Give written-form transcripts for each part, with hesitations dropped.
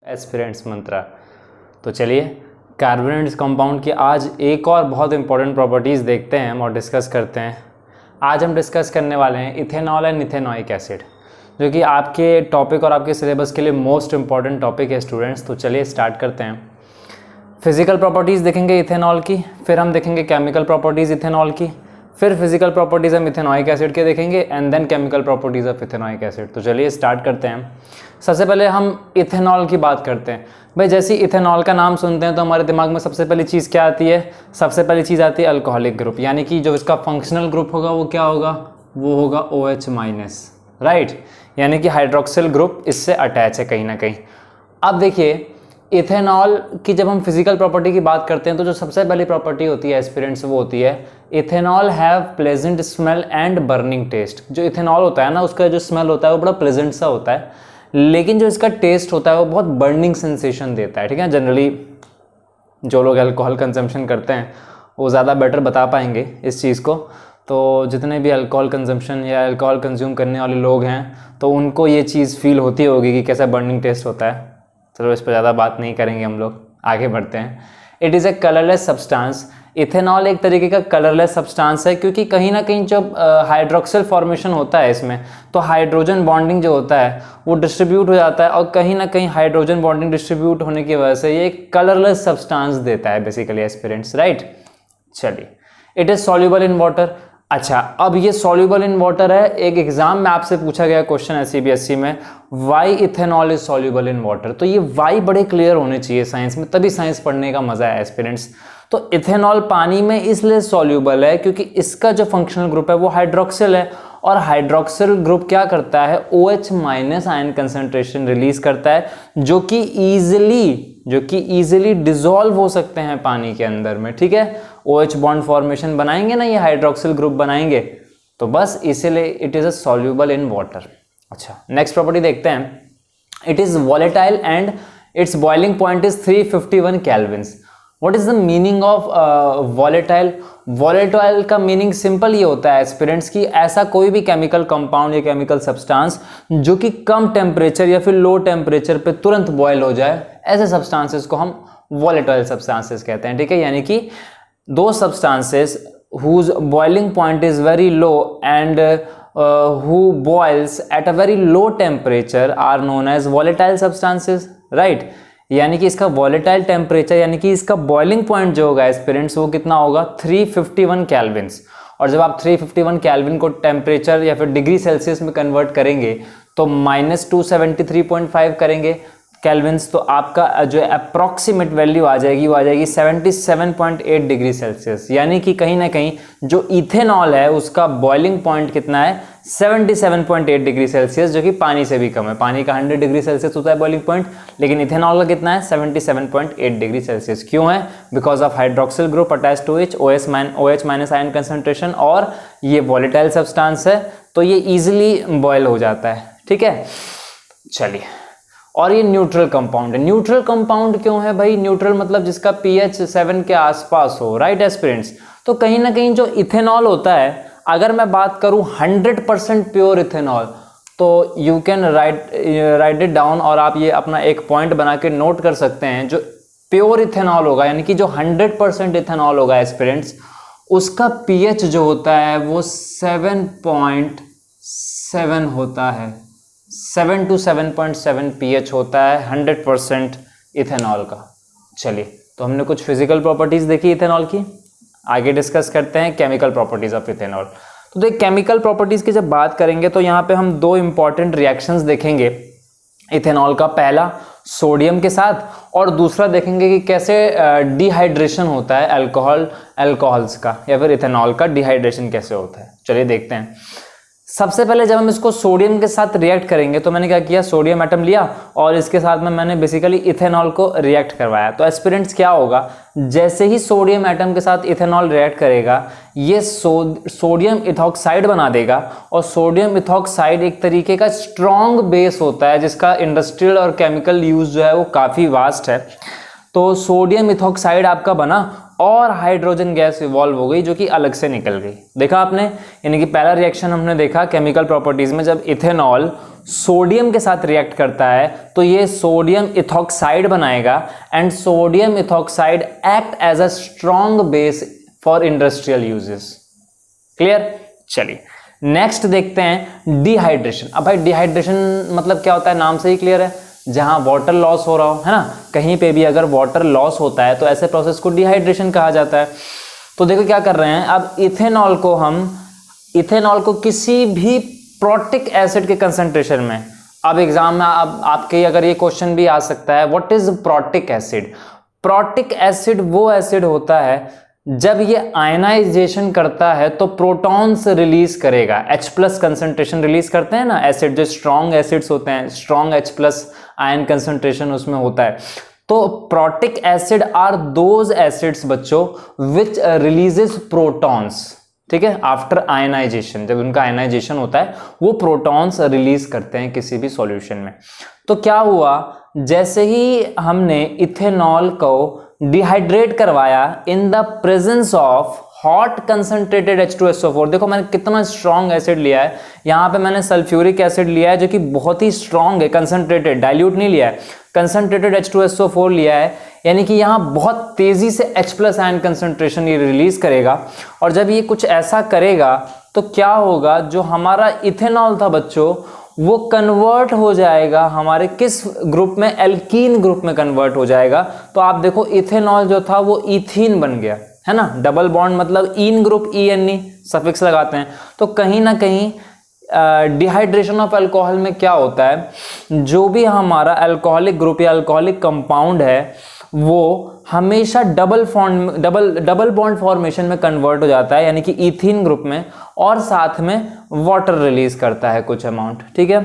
Aspirants मंत्रा। तो चलिए carbonated compound की आज एक और बहुत इंपॉर्टेंट प्रॉपर्टीज़ देखते हैं और डिस्कस करते हैं। आज हम डिस्कस करने वाले हैं इथेनॉल एंड इथेनॉइक एसिड, जो कि आपके टॉपिक और आपके सिलेबस के लिए मोस्ट इंपॉर्टेंट टॉपिक है स्टूडेंट्स। तो चलिए स्टार्ट करते हैं। फिजिकल प्रॉपर्टीज़ देखेंगे इथेनॉल की, फिर हम देखेंगे केमिकल प्रॉपर्टीज़ इथेनॉल की, फिर फिजिकल प्रॉपर्टीज़ हम इथेनॉइक एसिड के देखेंगे and then chemical properties of ethanoic acid. तो चलिए स्टार्ट करते हैं। सबसे पहले हम इथेनॉल की बात करते हैं। भाई जैसे इथेनॉल का नाम सुनते हैं तो हमारे दिमाग में सबसे पहली चीज़ क्या आती है? सबसे पहली चीज़ आती है अल्कोहलिक ग्रुप, यानी कि जो इसका फंक्शनल ग्रुप होगा वो क्या होगा? वो होगा OH-, राइट, यानी कि हाइड्रोक्सिल ग्रुप इससे अटैच है कहीं ना कहीं। अब देखिए इथेनॉल की जब हम फिजिकल प्रॉपर्टी की बात करते हैं तो जो सबसे पहली प्रॉपर्टी होती है एस्पिरेंट्स वो होती है ethanol have pleasant smell and burning taste. जो इथेनॉल होता है ना, उसका जो स्मेल होता है वो बड़ा प्लेजेंट सा होता है, लेकिन जो इसका टेस्ट होता है वो बहुत बर्निंग सेंसेशन देता है। ठीक है, जनरली जो लोग अल्कोहल कंजम्पशन करते हैं वो ज़्यादा बेटर बता पाएंगे इस चीज़ को। तो जितने भी अल्कोहल कंजम्पशन या अल्कोहल कंज्यूम करने वाले लोग हैं तो उनको ये चीज़ फील होती होगी कि कैसा बर्निंग टेस्ट होता है। चलो इस पर ज़्यादा बात नहीं करेंगे, हम लोग आगे बढ़ते हैं। It is a colourless substance. Ethanol एक तरीके का कलरलेस सब्सटेंस है, क्योंकि कहीं ना कहीं जब हाइड्रोक्सिल फॉर्मेशन होता है इसमें तो हाइड्रोजन बॉन्डिंग जो होता है वो डिस्ट्रीब्यूट हो जाता है, और कहीं ना कहीं हाइड्रोजन बॉन्डिंग डिस्ट्रीब्यूट होने की वजह से ये एक कलरलेस सब्सटेंस देता है बेसिकली एस्पिरेंट्स, राइट। चलिए, it is soluble in water. अच्छा, अब ये सॉल्युबल इन वाटर है। एक एग्जाम में आपसे पूछा गया क्वेश्चन है CBSE में, why ethanol is soluble in water. तो ये वाई बड़े क्लियर होने चाहिए साइंस में, तभी साइंस पढ़ने का मजा है एस्पिरेंट्स। तो इथेनॉल पानी में इसलिए सॉल्युबल है क्योंकि इसका जो फंक्शनल ग्रुप है वो हाइड्रोक्सिल है, और हाइड्रोक्सिल ग्रुप क्या करता है? OH- आयन कंसंट्रेशन रिलीज करता है, जो कि इजीली डिसॉल्व हो सकते हैं पानी के अंदर में। ठीक है, OH बॉन्ड फॉर्मेशन बनाएंगे ना, ये हाइड्रोक्सिल ग्रुप बनाएंगे, तो बस इसीलिए it is a soluble in water. अच्छा, नेक्स्ट प्रॉपर्टी देखते हैं। It is volatile and its boiling point is 351 kelvins. What is the meaning of volatile? Volatile का मीनिंग सिंपल ये होता है एस्पिरेंट्स की ऐसा कोई भी केमिकल कंपाउंड या केमिकल सब्सटेंस जो कि कम टेम्परेचर या फिर लो टेम्परेचर पे तुरंत बॉयल हो जाए, ऐसे सब्सटेंसेस को हम वॉलेटाइल सब्सटेंसेस कहते हैं। ठीक है, यानी कि दो substances whose boiling point is very low and who boils at a very low temperature are known as volatile substances, right। यानी कि इसका volatile temperature यानी कि इसका boiling point जो होगा एस्पिरेंट्स वो कितना होगा? 351 केल्विन्स। और जब आप 351 केल्विन को टेम्परेचर या फिर डिग्री सेल्सियस में कन्वर्ट करेंगे तो -273.5 करेंगे केल्विन्स, तो आपका जो अप्रॉक्सीमेट वैल्यू आ जाएगी वो आ जाएगी 77.8 डिग्री सेल्सियस। यानी कि कहीं ना कहीं जो इथेनॉल है उसका बॉइलिंग पॉइंट कितना है? 77.8 डिग्री सेल्सियस, जो कि पानी से भी कम है। पानी का 100 डिग्री सेल्सियस होता है बॉइलिंग पॉइंट, लेकिन इथेनॉल का कितना है? 77.8 डिग्री सेल्सियस। क्यों है? Because of hydroxyl group attach to each OH- ion concentration, और ये वॉलेटाइल सब्सटेंस है तो ये इजिली बॉयल हो जाता है। ठीक है, चलिए, और ये न्यूट्रल कंपाउंड है। न्यूट्रल कंपाउंड क्यों है भाई? न्यूट्रल मतलब जिसका pH 7 के आसपास हो, राइट एस्पिरेंट्स। तो कहीं ना कहीं जो इथेनॉल होता है, अगर मैं बात करूं 100% प्योर इथेनॉल, तो you can write it down, और आप ये अपना एक पॉइंट बना के नोट कर सकते हैं। जो प्योर इथेनॉल होगा यानी कि जो 100% इथेनॉल होगा एस्पिरेंट्स, उसका pH जो होता है वो 7.7 होता है। 7 to 7.7 pH होता है 100% इथेनॉल का। चलिए, तो हमने कुछ फिजिकल प्रॉपर्टीज देखी इथेनॉल की, आगे डिस्कस करते हैं केमिकल प्रॉपर्टीज ऑफ इथेनॉल। तो देख, केमिकल प्रॉपर्टीज की जब बात करेंगे तो यहाँ पे हम दो इंपॉर्टेंट रिएक्शंस देखेंगे इथेनॉल का। पहला सोडियम के साथ, और दूसरा देखेंगे कि कैसे डिहाइड्रेशन होता है अल्कोहल्स का, या फिर इथेनॉल का डिहाइड्रेशन कैसे होता है। चलिए देखते हैं। सबसे पहले जब हम इसको सोडियम के साथ रिएक्ट करेंगे तो मैंने क्या किया? सोडियम एटम लिया और इसके साथ में मैंने बेसिकली इथेनॉल को रिएक्ट करवाया। तो एस्पिरेंट्स क्या होगा? जैसे ही सोडियम एटम के साथ इथेनॉल रिएक्ट करेगा, ये सोडियम इथॉक्साइड बना देगा, और सोडियम इथॉक्साइड एक तरीके का स्ट्रॉन्ग बेस होता है जिसका इंडस्ट्रियल और केमिकल यूज जो है वो काफ़ी वास्ट है। तो सोडियम इथॉक्साइड आपका बना, और हाइड्रोजन गैस इवॉल्व हो गई जो कि अलग से निकल गई। देखा आपने, यानी कि पहला रिएक्शन हमने देखा केमिकल प्रॉपर्टीज में, जब इथेनॉल सोडियम के साथ रिएक्ट करता है तो ये सोडियम इथॉक्साइड बनाएगा and sodium ethoxide act as a strong base for industrial uses. Clear? चलिए नेक्स्ट देखते हैं डिहाइड्रेशन। अब भाई डिहाइड्रेशन मतलब क्या होता है, नाम से ही क्लियर है, जहां वाटर लॉस हो रहा हो, है ना, कहीं पे भी अगर वाटर लॉस होता है तो ऐसे प्रोसेस को डिहाइड्रेशन कहा जाता है। तो देखो क्या कर रहे हैं, अब इथेनॉल को किसी भी प्रोटिक एसिड के कंसंट्रेशन में, अब एग्जाम में आपके अगर ये क्वेश्चन भी आ सकता है, what is protic acid? Protic acid वो एसिड होता है जब ये आयनाइजेशन करता है तो प्रोटॉन्स रिलीज करेगा, H+ कंसंट्रेशन रिलीज करते हैं ना एसिड, जो स्ट्रॉन्ग एसिड्स होते हैं, स्ट्रॉन्ग H+ आयन कंसंट्रेशन उसमें होता है। तो protic acid are those acids बच्चों विच रिलीजेस प्रोटॉन्स, ठीक है, आफ्टर आयनाइजेशन, जब उनका आयनाइजेशन होता है वो प्रोटॉन्स रिलीज करते हैं किसी भी सॉल्यूशन में। तो क्या हुआ, जैसे ही हमने इथेनॉल को डिहाइड्रेट करवाया in the presence of hot concentrated H2SO4, देखो मैंने कितना स्ट्रॉन्ग एसिड लिया है, यहाँ पे मैंने सल्फ्यूरिक एसिड लिया है जो कि बहुत ही स्ट्रॉन्ग है, कंसंट्रेटेड, डाइल्यूट नहीं लिया है, कंसंट्रेटेड H2SO4 लिया है, यानी कि यहाँ बहुत तेजी से H+ आयन कंसंट्रेशन ये रिलीज करेगा। और जब ये कुछ ऐसा करेगा तो क्या होगा, जो हमारा इथेनॉल था बच्चों वो कन्वर्ट हो जाएगा हमारे किस ग्रुप में, एल्कीन ग्रुप में कन्वर्ट हो जाएगा। तो आप देखो इथेनॉल जो था वो इथीन बन गया, है ना, डबल बॉन्ड मतलब ईन ग्रुप, ENE सफिक्स लगाते हैं। तो कहीं ना कहीं डिहाइड्रेशन ऑफ अल्कोहल में क्या होता है, जो भी हमारा अल्कोहलिक ग्रुप या अल्कोहलिक कंपाउंड है वो हमेशा डबल बॉन्ड फॉर्मेशन में कन्वर्ट हो जाता है, यानी कि इथीन ग्रुप में, और साथ में वाटर रिलीज करता है कुछ अमाउंट, ठीक है।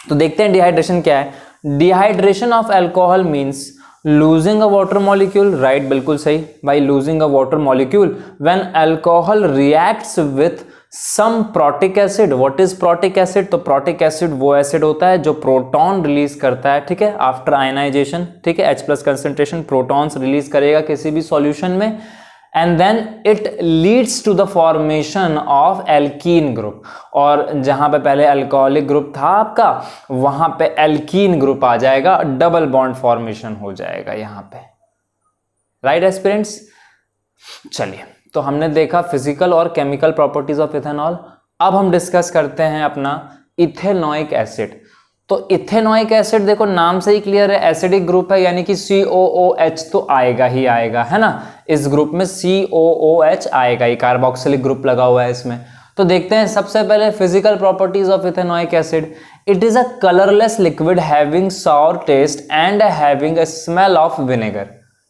तो देखते हैं डिहाइड्रेशन क्या है। Dehydration of alcohol means losing a water molecule, right, बिल्कुल सही भाई, losing a water molecule when alcohol reacts with some protic acid. What is protic acid? तो प्रोटिक एसिड वो एसिड होता है जो प्रोटॉन रिलीज करता है, ठीक है, आफ्टर आयनाइजेशन, ठीक है, H+ कंसंट्रेशन प्रोटॉन्स रिलीज करेगा किसी भी सॉल्यूशन में, and then it leads to the formation of alkene group. और जहां पे पहले अल्कोहलिक ग्रुप था आपका, वहां पे एल्कीन ग्रुप आ जाएगा, डबल बॉन्ड फॉर्मेशन हो जाएगा यहां पे, राइट एस्पिरेंट्स। चलिए, तो हमने देखा फिजिकल और केमिकल प्रॉपर्टीज ऑफ इथेनॉल। अब हम डिस्कस करते हैं अपना इथेनॉइक एसिड। तो इथेनॉइक एसिड देखो नाम से ही क्लियर है, एसिडिक ग्रुप है, यानी कि COOH तो आएगा ही आएगा, है ना, इस ग्रुप में COOH आएगा ही, कार्बोक्सिलिक ग्रुप लगा हुआ है इसमें। तो देखते हैं सबसे पहले physical properties of ethanoic acid. It is a colourless liquid having sour taste and having a smell of vinegar,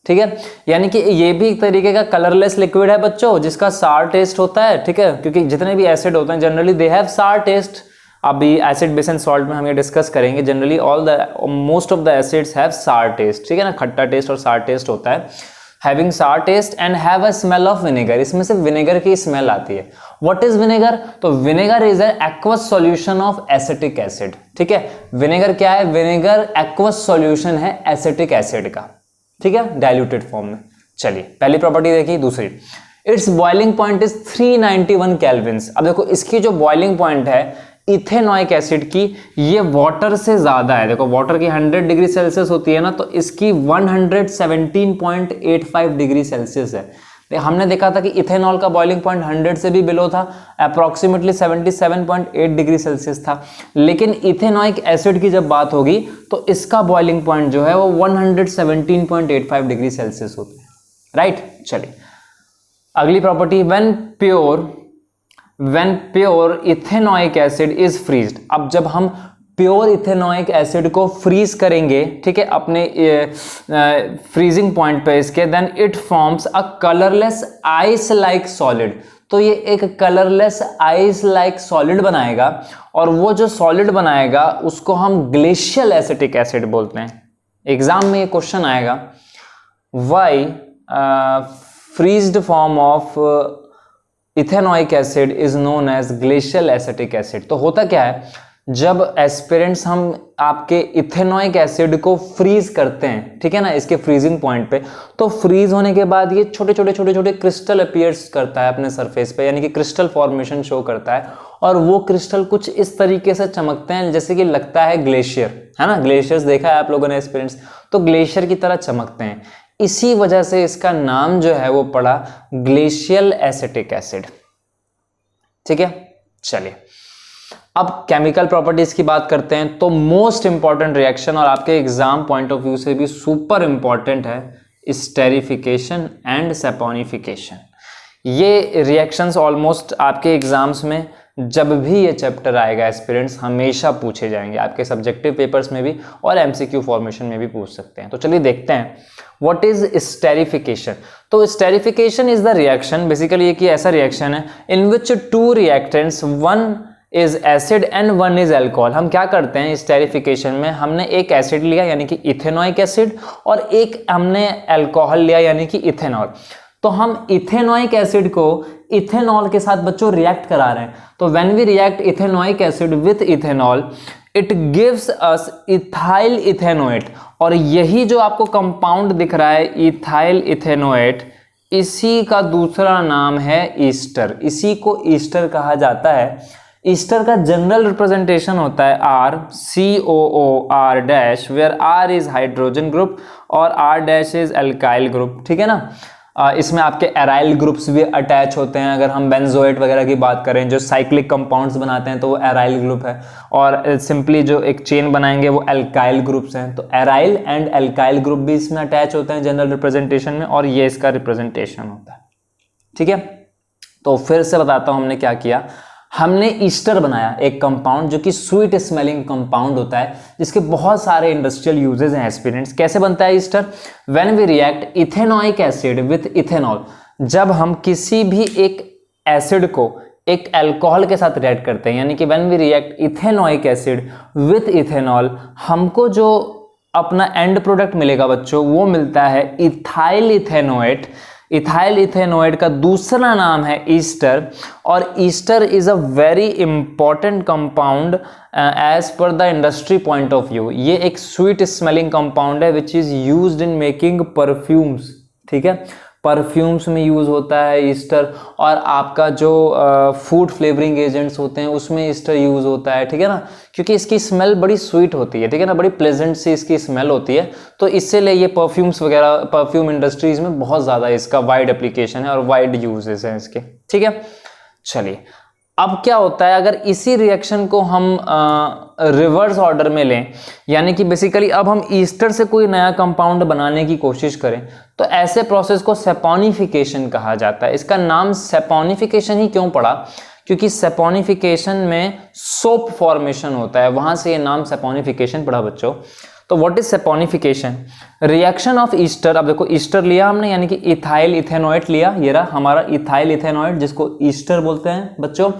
ठीक है, यानी कि ये भी एक तरीके का कलरलेस लिक्विड है बच्चों, जिसका सार टेस्ट होता है, ठीक है, क्योंकि जितने भी एसिड होते हैं जनरली दे हैव सार टेस्ट। अभी एसिड बेस एंड सॉल्ट में हम ये डिस्कस करेंगे, generally most of the acids have सार टेस्ट, ठीक है ना, खट्टा टेस्ट और सार टेस्ट होता है। Having sour taste and have a smell of vinegar, इसमें से विनेगर की स्मेल आती है। What is vinegar? तो vinegar is an aqueous solution of acetic acid, ठीक है, विनेगर क्या है, विनेगर एक्वस सॉल्यूशन है एसिटिक एसिड का, ठीक है, डाइल्यूटेड फॉर्म में। चलिए पहली प्रॉपर्टी देखिए। दूसरी, it's boiling point is 391 Kelvin's. अब देखो इसकी जो बॉइलिंग पॉइंट है इथेनॉइक एसिड की, ये वाटर से ज्यादा है। देखो वाटर की 100 डिग्री सेल्सियस होती है ना, तो इसकी 117.85 डिग्री सेल्सियस है। हमने देखा था कि इथेनॉल का बॉइलिंग पॉइंट 100 से भी बिलो था, अप्रोक्सीमेटली 77.8 डिग्री सेल्सियस था। लेकिन इथेनॉइक एसिड की जब बात होगी तो इसका बॉइलिंग पॉइंट जो है वो 117.85 डिग्री सेल्सियस होता है, राइट। चलिए अगली property, when pure ethanoic acid is frozen. अब जब हम प्योर इथेनॉइक एसिड को फ्रीज करेंगे, ठीक है, अपने फ्रीजिंग पॉइंट पे इसके, then it forms a colourless ice like solid. तो ये एक कलरलेस आइस लाइक सॉलिड बनाएगा, और वो जो सॉलिड बनाएगा उसको हम ग्लेशियल एसिटिक एसिड बोलते हैं। एग्जाम में ये क्वेश्चन आएगा, why frozen form of ethanoic acid is known as glacial acetic acid. तो होता क्या है, जब एस्पिरेंट्स हम आपके इथेनॉइक एसिड को फ्रीज करते हैं, ठीक है ना, इसके फ्रीजिंग पॉइंट पे, तो फ्रीज होने के बाद ये छोटे छोटे क्रिस्टल अपीयर्स करता है अपने सरफेस पे, यानी कि क्रिस्टल फॉर्मेशन शो करता है। और वो क्रिस्टल कुछ इस तरीके से चमकते हैं जैसे कि लगता है ग्लेशियर, है ना, ग्लेशियर्स देखा है आप लोगों ने एस्पिरेंट्स, तो ग्लेशियर की तरह चमकते हैं। इसी वजह से इसका नाम जो है वो पड़ा ग्लेशियल एसिटिक एसिड। ठीक है, चलिए अब केमिकल प्रॉपर्टीज की बात करते हैं। तो मोस्ट इंपॉर्टेंट रिएक्शन और आपके एग्जाम पॉइंट ऑफ व्यू से भी सुपर इंपॉर्टेंट है स्टेरिफिकेशन एंड सेपोनिफिकेशन। ये रिएक्शंस ऑलमोस्ट आपके एग्जाम्स में जब भी ये चैप्टर आएगा एस्पिरेंट्स हमेशा पूछे जाएंगे, आपके सब्जेक्टिव पेपर्स में भी और एमसीक्यू फॉर्मेशन में भी पूछ सकते हैं। तो चलिए देखते हैं व्हाट इज स्टेरिफिकेशन। तो esterification is the reaction, basically ये कि ऐसा रिएक्शन है in which two reactants, one is acid and one is alcohol. हम क्या करते हैं स्टेरिफिकेशन में, हमने एक एसिड लिया यानी कि इथेनॉइक एसिड और एक हमने अल्कोहल लिया यानी कि इथेनॉल। तो हम इथेनॉइक एसिड को इथेनॉल के साथ बच्चों रिएक्ट करा रहे हैं। तो when we react ethanoic acid with ethanol it gives us ethyl ethanoate, और यही जो आपको कंपाउंड दिख रहा है इथाइल इथेनोएट, इसी का दूसरा नाम है ईस्टर। इसी को ईस्टर कहा जाता है। ईस्टर का जनरल रिप्रेजेंटेशन होता है R, COOR dash, where R is hydrogen group और R dash is alkyl group. ठीक है ना, इसमें आपके एराइल ग्रुप्स भी अटैच होते हैं। अगर हम बेंजोएट वगैरह की बात करें जो साइक्लिक कंपाउंड्स बनाते हैं तो वो एराइल ग्रुप है, और सिंपली जो एक चेन बनाएंगे वो एल्काइल ग्रुप्स हैं। तो एराइल एंड एल्काइल ग्रुप भी इसमें अटैच होते हैं जनरल रिप्रेजेंटेशन में, और ये इसका रिप्रेजेंटेशन होता है। ठीक है, तो फिर से बताता हूं हमने क्या किया। हमने ईस्टर बनाया, एक कंपाउंड जो कि स्वीट स्मेलिंग कंपाउंड होता है, जिसके बहुत सारे इंडस्ट्रियल यूजेस हैं एस्पिरेंट्स। कैसे बनता है ester? When we react ethanoic acid with ethanol, जब हम किसी भी एक एसिड को एक अल्कोहल के साथ रिएक्ट करते हैं, यानी कि when we react ethanoic acid with ethanol, हमको जो अपना एंड प्रोडक्ट मिलेगा बच्चों वो मिलता है इथाइल इथेनोएट। इथाइल इथेनोएट का दूसरा नाम है ईस्टर, और ester is a very important compound as per the industry point of view. ये एक स्वीट स्मेलिंग कंपाउंड है which is used in making perfumes. ठीक है, परफ्यूम्स में यूज होता है ईस्टर, और आपका जो फूड फ्लेवरिंग एजेंट्स होते हैं उसमें ईस्टर यूज होता है। ठीक है ना, क्योंकि इसकी स्मेल बड़ी स्वीट होती है, ठीक है ना, बड़ी प्लेजेंट सी इसकी स्मेल होती है। तो इससे लिए ये परफ्यूम्स वगैरह, परफ्यूम इंडस्ट्रीज में बहुत ज़्यादा इसका वाइड एप्लीकेशन है और वाइड यूजेस हैं इसके। ठीक है, चलिए अब क्या होता है अगर इसी रिएक्शन को हम रिवर्स ऑर्डर में लें, यानी कि बेसिकली अब हम ईस्टर से कोई नया कंपाउंड बनाने की कोशिश करें, तो ऐसे प्रोसेस को सेपोनिफिकेशन कहा जाता है। इसका नाम सेपोनिफिकेशन ही क्यों पड़ा? क्योंकि सेपोनिफिकेशन में सोप फॉर्मेशन होता है, वहां से ये नाम सेपोनिफिकेशन पड़ा बच्चों। तो what is saponification? Reaction of Easter. अब देखो ईस्टर लिया हमने, यानी कि इथाइल इथेनोएट लिया, ये रहा हमारा इथाइल इथेनोएट जिसको ईस्टर बोलते हैं बच्चों।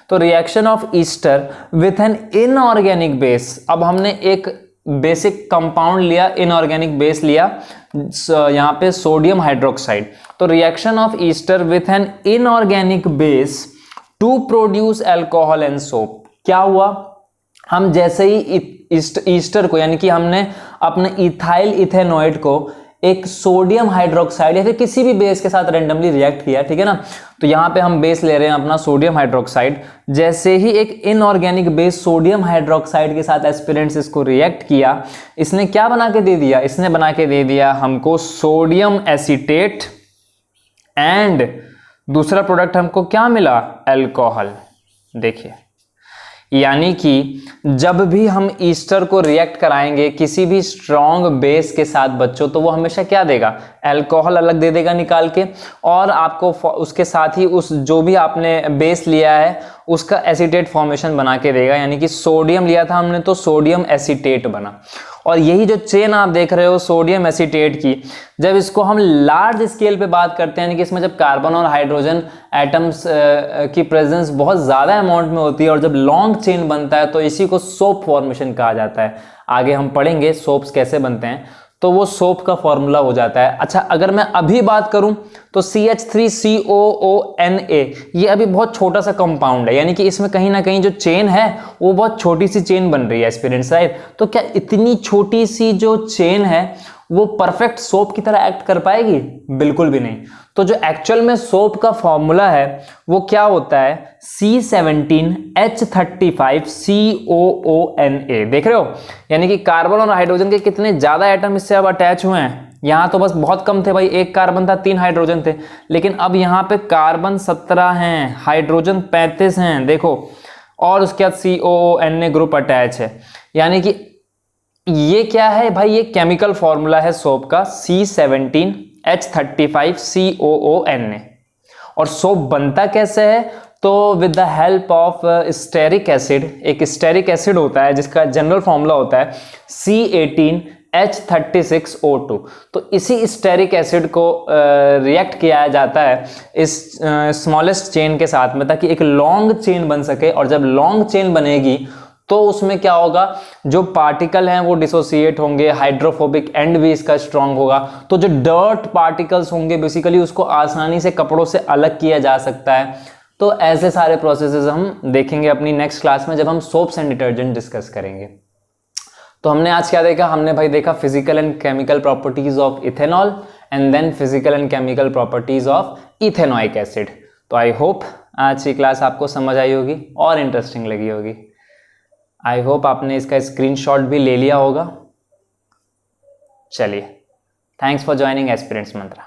तो reaction of ester with an inorganic base. अब हमने एक बेसिक कंपाउंड लिया, इनऑर्गेनिक बेस लिया, यहाँ पे सोडियम हाइड्रोक्साइड। तो reaction of ester with an inorganic base to produce alcohol and soap. क्या हुआ? हम जैसे ही ईस्टर को, यानी कि हमने अपने इथाइल इथेनोएट को एक सोडियम हाइड्रोक्साइड या फिर किसी भी बेस के साथ रैंडमली रिएक्ट किया, ठीक है ना, तो यहाँ पे हम बेस ले रहे हैं अपना सोडियम हाइड्रोक्साइड। जैसे ही एक इनऑर्गेनिक बेस सोडियम हाइड्रोक्साइड के साथ एस्पिरेंट्स इसको रिएक्ट किया, इसने क्या बना के दे दिया? इसने बना के दे दिया हमको सोडियम एसीटेट, एंड दूसरा प्रोडक्ट हमको क्या मिला? अल्कोहल। देखिए, यानी कि जब भी हम ईस्टर को रिएक्ट कराएंगे किसी भी स्ट्रॉन्ग बेस के साथ बच्चों, तो वो हमेशा क्या देगा? अल्कोहल अलग दे देगा निकाल के, और आपको उसके साथ ही उस जो भी आपने बेस लिया है उसका एसीटेट फॉर्मेशन बना के देगा। यानी कि सोडियम लिया था हमने तो सोडियम एसीटेट बना। और यही जो चेन आप देख रहे हो सोडियम एसीटेट की, जब इसको हम लार्ज स्केल पे बात करते हैं, यानी कि इसमें जब कार्बन और हाइड्रोजन एटम्स की प्रेजेंस बहुत ज़्यादा अमाउंट में होती है और जब लॉन्ग चेन बनता है, तो इसी को सोप फॉर्मेशन कहा जाता है। आगे हम पढ़ेंगे सोप्स कैसे बनते हैं। तो वो सोप का फॉर्मूला हो जाता है। अच्छा, अगर मैं अभी बात करूं तो CH3COONA ये अभी बहुत छोटा सा कंपाउंड है, यानी कि इसमें कहीं ना कहीं जो चेन है वो बहुत छोटी सी चेन बन रही है एस्पिरेंट्स, राइट। तो क्या इतनी छोटी सी जो चेन है वो परफेक्ट सोप की तरह एक्ट कर पाएगी? बिल्कुल भी नहीं। तो जो एक्चुअल में सोप का फॉर्मूला है वो क्या होता है? C17H35COONA। देख रहे हो, यानी कि कार्बन और हाइड्रोजन के कितने ज्यादा एटम इससे अब अटैच हुए हैं। यहां तो बस बहुत कम थे भाई, एक कार्बन था 3 हाइड्रोजन थे, लेकिन अब यहां पे कार्बन 17 हैं, हाइड्रोजन 35 हैं, देखो, और उसके बाद COONA ग्रुप अटैच है। यानी कि ये क्या है भाई? ये केमिकल फॉर्मूला है सोप का, C17H35COONA। और सोप बनता कैसे है? तो with the help of stearic acid. एक स्टेरिक एसिड होता है जिसका जनरल फॉर्मूला होता है C18H36O2। तो इसी स्टेरिक एसिड को रिएक्ट किया जाता है इस स्मॉलेस्ट चेन के साथ में, ताकि एक लॉन्ग चेन बन सके। और जब लॉन्ग चेन बनेगी तो उसमें क्या होगा? जो पार्टिकल हैं वो डिसोसिएट होंगे, हाइड्रोफोबिक एंड भी इसका स्ट्रांग होगा। तो जो डर्ट पार्टिकल्स होंगे बेसिकली उसको आसानी से कपड़ों से अलग किया जा सकता है। तो ऐसे सारे प्रोसेसेस हम देखेंगे अपनी नेक्स्ट क्लास में जब हम सोप्स एंड डिटर्जेंट डिस्कस करेंगे। तो हमने आज क्या देखा? हमने भाई देखा physical and chemical properties of ethanol and then physical and chemical properties of ethanoic acid. तो आई होप आज की क्लास आपको समझ आई होगी और इंटरेस्टिंग लगी होगी। आई होप आपने इसका स्क्रीनशॉट भी ले लिया होगा। चलिए, thanks for joining aspirants Mantra.